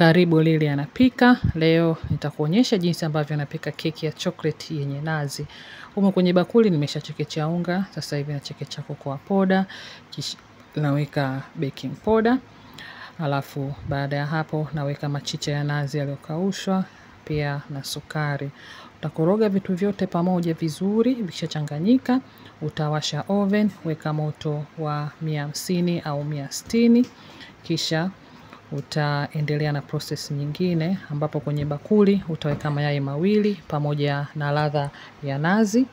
Karibu Lili anapika. Leo nitakuonyesha jinsi ambavyo napika keki ya chocolate yenye nazi. Humo kwenye bakuli nimeshachekecha unga, sasa hivi nachekecha cocoa powder, kisha naweka baking powder. Alafu baada ya hapo naweka machicha ya nazi yaliyokaushwa pia na sukari. Utakoroga vitu vyote pamoja vizuri, vikishachanganyika, utawasha oven, weka moto wa 150 au 160. Kisha utaendelea na process nyingine ambapo kwenye bakuli utaweka mayai mawili pamoja na ladha ya nazi.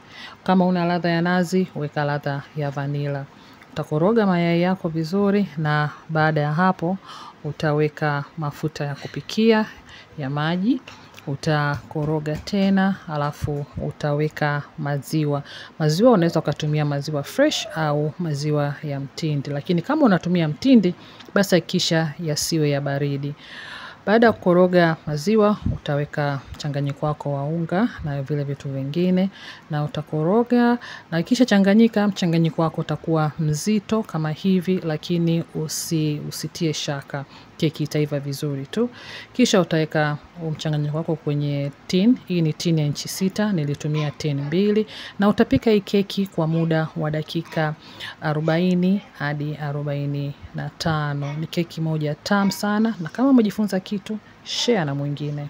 Kama una ladha ya nazi, weka ladha ya vanilla. Utakoroga mayai yako vizuri na baada ya hapo utaweka mafuta ya kupikia ya maji. Utakoroga tena, alafu utaweka maziwa. Maziwa unaweza ukatumia maziwa fresh au maziwa ya mtindi. Lakini kama unatumia mtindi, basi hakikisha yasiwe ya baridi. Baada ya kukoroga maziwa, utaweka mchanganyiko wako wa unga na vile vitu vingine. Na utakoroga, na kisha changanyika, mchanganyiko wako utakuwa mzito kama hivi, lakini usitie shaka. Keki itaiva vizuri tu. Kisha utaweka mchanganyiko wako kwenye tin. Hii ni tin ya inchi 6, nilitumia tin 2. Na utapika hii keki kwa muda wa dakika 40 hadi 45. Ni keki moja tamu sana, na kama umejifunza kitu, share na mwingine.